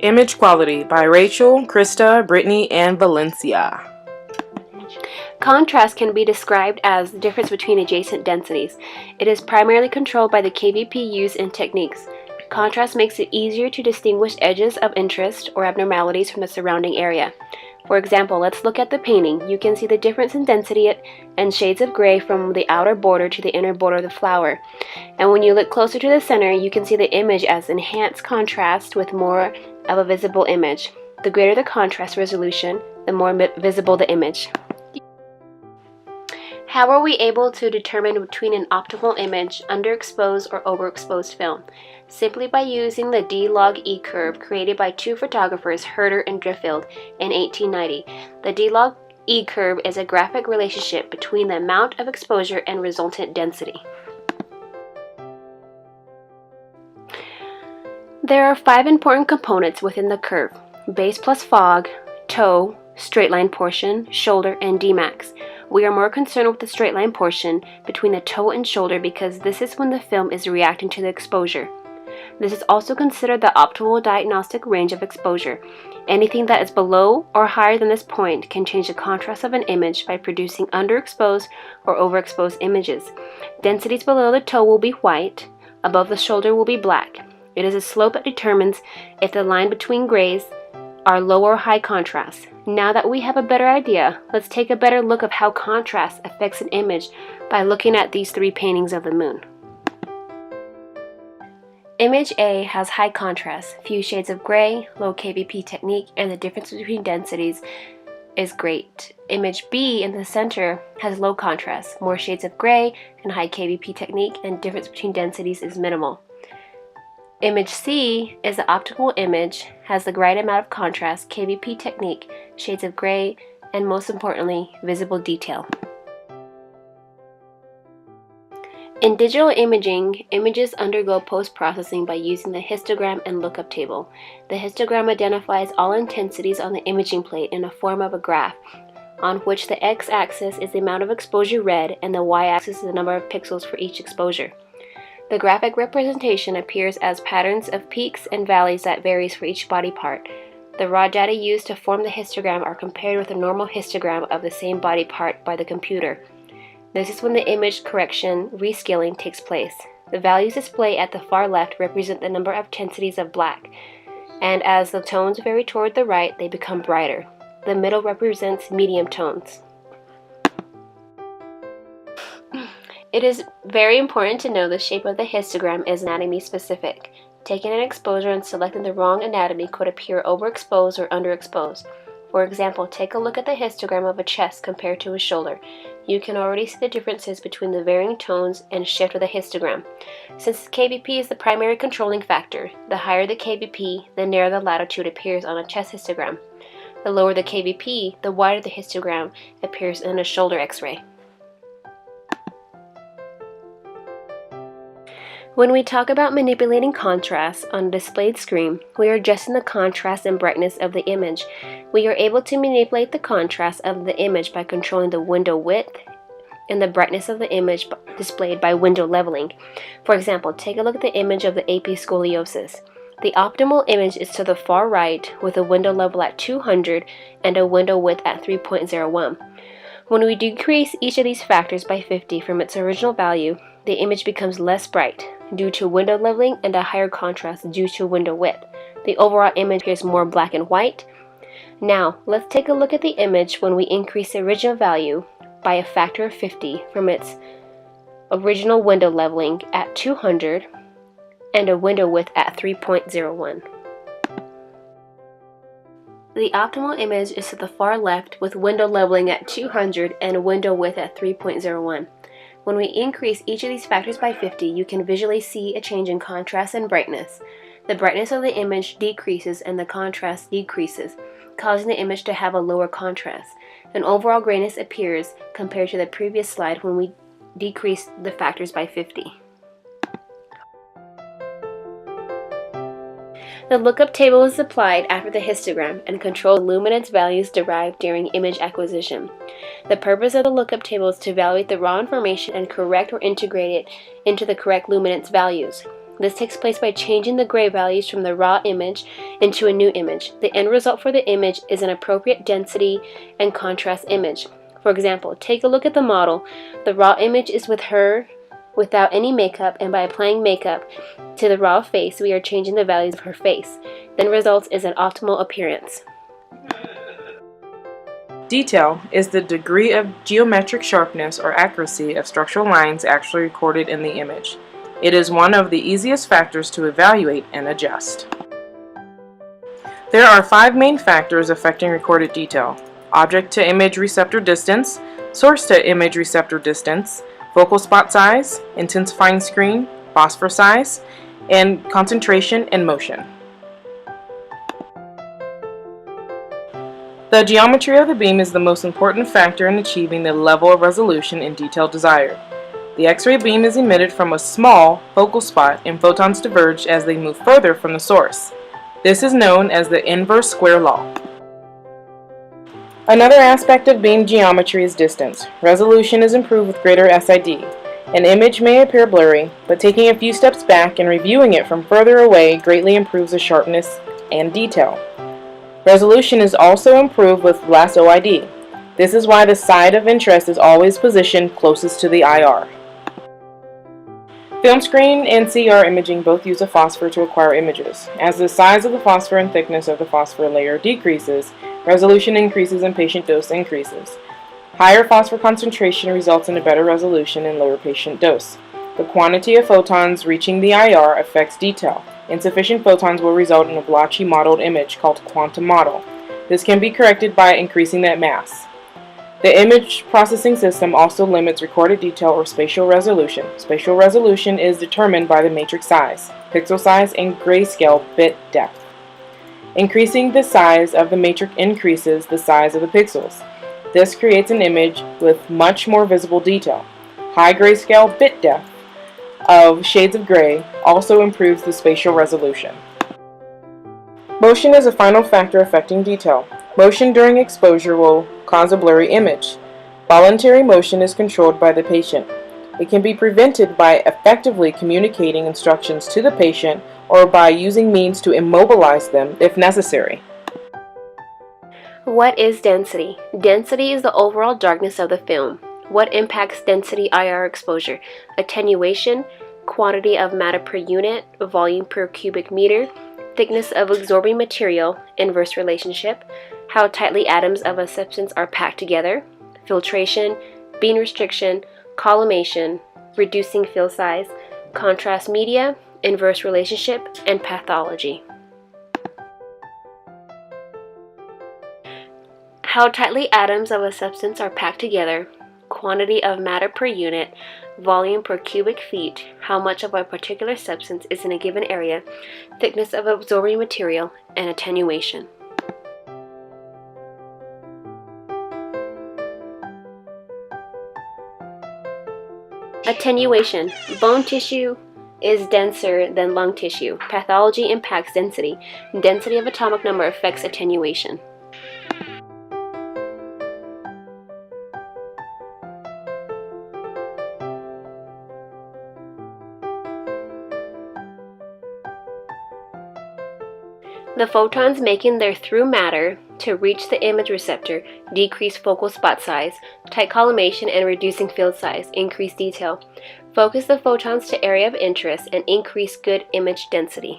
Image Quality by Rachel, Krista, Brittany, and Valencia. Contrast can be described as the difference between adjacent densities. It is primarily controlled by the KVP used in techniques. Contrast makes it easier to distinguish edges of interest or abnormalities from the surrounding area. For example, let's look at the painting. You can see the difference in density and shades of gray from the outer border to the inner border of the flower. And when you look closer to the center, you can see the image as enhanced contrast with more of a visible image. The greater the contrast resolution, the more visible the image. How are we able to determine between an optimal image, underexposed or overexposed film? Simply by using the D-log-E curve created by two photographers, Herder and Driffield, in 1890. The D-log-E curve is a graphic relationship between the amount of exposure and resultant density. There are 5 important components within the curve: base plus fog, toe, straight line portion, shoulder, and Dmax. We are more concerned with the straight line portion between the toe and shoulder because this is when the film is reacting to the exposure. This is also considered the optimal diagnostic range of exposure. Anything that is below or higher than this point can change the contrast of an image by producing underexposed or overexposed images. Densities below the toe will be white, above the shoulder will be black. It is a slope that determines if the line between grays are low or high contrast. Now that we have a better idea, let's take a better look of how contrast affects an image by looking at these 3 paintings of the moon. Image A has high contrast, few shades of gray, low KVP technique, and the difference between densities is great. Image B in the center has low contrast, more shades of gray, and high KVP technique, and difference between densities is minimal. Image C is the optimal image, has the right amount of contrast, KVP technique, shades of gray, and most importantly, visible detail. In digital imaging, images undergo post-processing by using the histogram and lookup table. The histogram identifies all intensities on the imaging plate in the form of a graph, on which the x-axis is the amount of exposure read and the y-axis is the number of pixels for each exposure. The graphic representation appears as patterns of peaks and valleys that varies for each body part. The raw data used to form the histogram are compared with a normal histogram of the same body part by the computer. This is when the image correction rescaling takes place. The values displayed at the far left represent the number of intensities of black, and as the tones vary toward the right, they become brighter. The middle represents medium tones. It is very important to know the shape of the histogram is anatomy specific. Taking an exposure and selecting the wrong anatomy could appear overexposed or underexposed. For example, take a look at the histogram of a chest compared to a shoulder. You can already see the differences between the varying tones and shift of the histogram. Since KVP is the primary controlling factor, the higher the KVP, the narrower the latitude appears on a chest histogram. The lower the KVP, the wider the histogram appears in a shoulder X-ray. When we talk about manipulating contrast on a displayed screen, we are adjusting the contrast and brightness of the image. We are able to manipulate the contrast of the image by controlling the window width and the brightness of the image displayed by window leveling. For example, take a look at the image of the AP scoliosis. The optimal image is to the far right with a window level at 200 and a window width at 3.01. When we decrease each of these factors by 50 from its original value, the image becomes less bright due to window leveling and a higher contrast due to window width. The overall image is more black and white. Now, let's take a look at the image when we increase the original value by a factor of 50 from its original window leveling at 200 and a window width at 3.01. The optimal image is to the far left with window leveling at 200 and a window width at 3.01. When we increase each of these factors by 50, you can visually see a change in contrast and brightness. The brightness of the image decreases and the contrast decreases, causing the image to have a lower contrast. An overall grayness appears compared to the previous slide when we decrease the factors by 50. The lookup table is applied after the histogram and controls the luminance values derived during image acquisition. The purpose of the lookup table is to evaluate the raw information and correct or integrate it into the correct luminance values. This takes place by changing the gray values from the raw image into a new image. The end result for the image is an appropriate density and contrast image. For example, take a look at the model. The raw image is with her without any makeup, and by applying makeup to the raw face, we are changing the values of her face. Then results is an optimal appearance. Detail is the degree of geometric sharpness or accuracy of structural lines actually recorded in the image. It is one of the easiest factors to evaluate and adjust. There are 5 main factors affecting recorded detail: object to image receptor distance, source to image receptor distance, focal spot size, intensifying screen, phosphor size, and concentration and motion. The geometry of the beam is the most important factor in achieving the level of resolution and detail desired. The X-ray beam is emitted from a small focal spot, and photons diverge as they move further from the source. This is known as the inverse square law. Another aspect of beam geometry is distance. Resolution is improved with greater SID. An image may appear blurry, but taking a few steps back and reviewing it from further away greatly improves the sharpness and detail. Resolution is also improved with less OID. This is why the side of interest is always positioned closest to the IR. Film screen and CR imaging both use a phosphor to acquire images. As the size of the phosphor and thickness of the phosphor layer decreases, resolution increases and patient dose increases. Higher phosphor concentration results in a better resolution and lower patient dose. The quantity of photons reaching the IR affects detail. Insufficient photons will result in a blotchy mottled image called quantum mottle. This can be corrected by increasing that mass. The image processing system also limits recorded detail or spatial resolution. Spatial resolution is determined by the matrix size, pixel size, and grayscale bit depth. Increasing the size of the matrix increases the size of the pixels. This creates an image with much more visible detail. High grayscale bit depth of shades of gray also improves the spatial resolution. Motion is a final factor affecting detail. Motion during exposure will cause a blurry image. Voluntary motion is controlled by the patient. It can be prevented by effectively communicating instructions to the patient or by using means to immobilize them if necessary. What is density? Density is the overall darkness of the film. What impacts density IR exposure? Attenuation, quantity of matter per unit, volume per cubic meter, thickness of absorbing material, inverse relationship, how tightly atoms of a substance are packed together, filtration, beam restriction, collimation, reducing field size, contrast media, inverse relationship, and pathology. How tightly atoms of a substance are packed together, quantity of matter per unit, volume per cubic feet, how much of a particular substance is in a given area, thickness of absorbing material, and attenuation. Attenuation. Bone tissue is denser than lung tissue. Pathology impacts density. Density of atomic number affects attenuation. The photons making their through matter to reach the image receptor decrease focal spot size, tight collimation, and reducing field size, increase detail. Focus the photons to area of interest and increase good image density.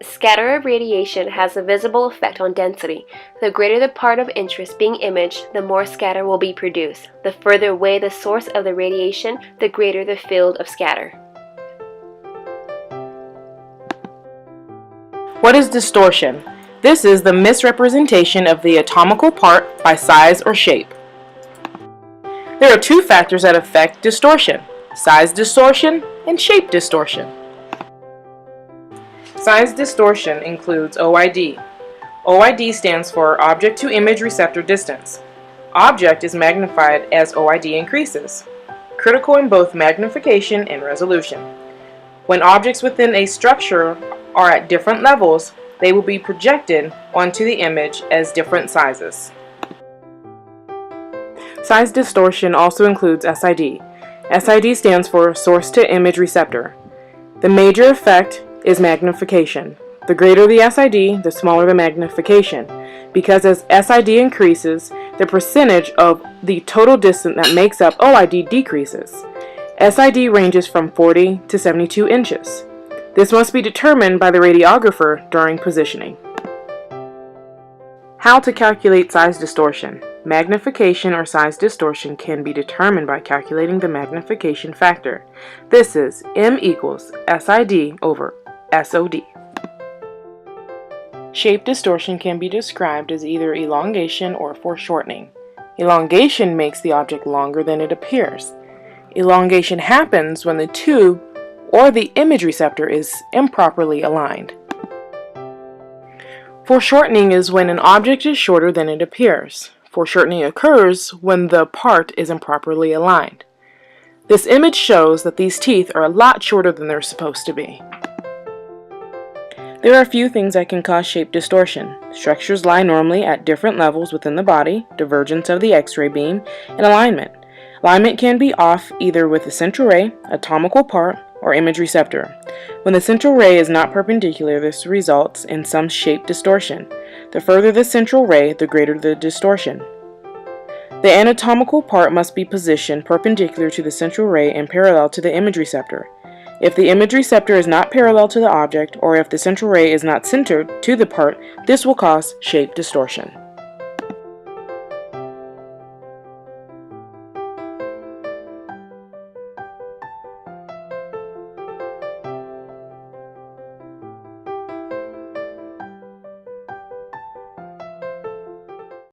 Scatter of radiation has a visible effect on density. The greater the part of interest being imaged, the more scatter will be produced. The further away the source of the radiation, the greater the field of scatter. What is distortion? This is the misrepresentation of the atomical part by size or shape. There are 2 factors that affect distortion: size distortion and shape distortion. Size distortion includes OID. OID stands for object to image receptor distance. Object is magnified as OID increases, critical in both magnification and resolution. When objects within a structure are at different levels, they will be projected onto the image as different sizes. Size distortion also includes SID. SID stands for source to image receptor. The major effect is magnification. The greater the SID, the smaller the magnification, because as SID increases, the percentage of the total distance that makes up OID decreases. SID ranges from 40 to 72 inches. This must be determined by the radiographer during positioning. How to calculate size distortion. Magnification or size distortion can be determined by calculating the magnification factor. This is M equals SID over SOD. Shape distortion can be described as either elongation or foreshortening. Elongation makes the object longer than it appears. Elongation happens when the tube or the image receptor is improperly aligned. Foreshortening is when an object is shorter than it appears. Foreshortening occurs when the part is improperly aligned. This image shows that these teeth are a lot shorter than they're supposed to be. There are a few things that can cause shape distortion. Structures lie normally at different levels within the body, divergence of the X-ray beam, and alignment. Alignment can be off either with the central ray, atomical part, or image receptor. When the central ray is not perpendicular, this results in some shape distortion. The further the central ray, the greater the distortion. The anatomical part must be positioned perpendicular to the central ray and parallel to the image receptor. If the image receptor is not parallel to the object, or if the central ray is not centered to the part, this will cause shape distortion.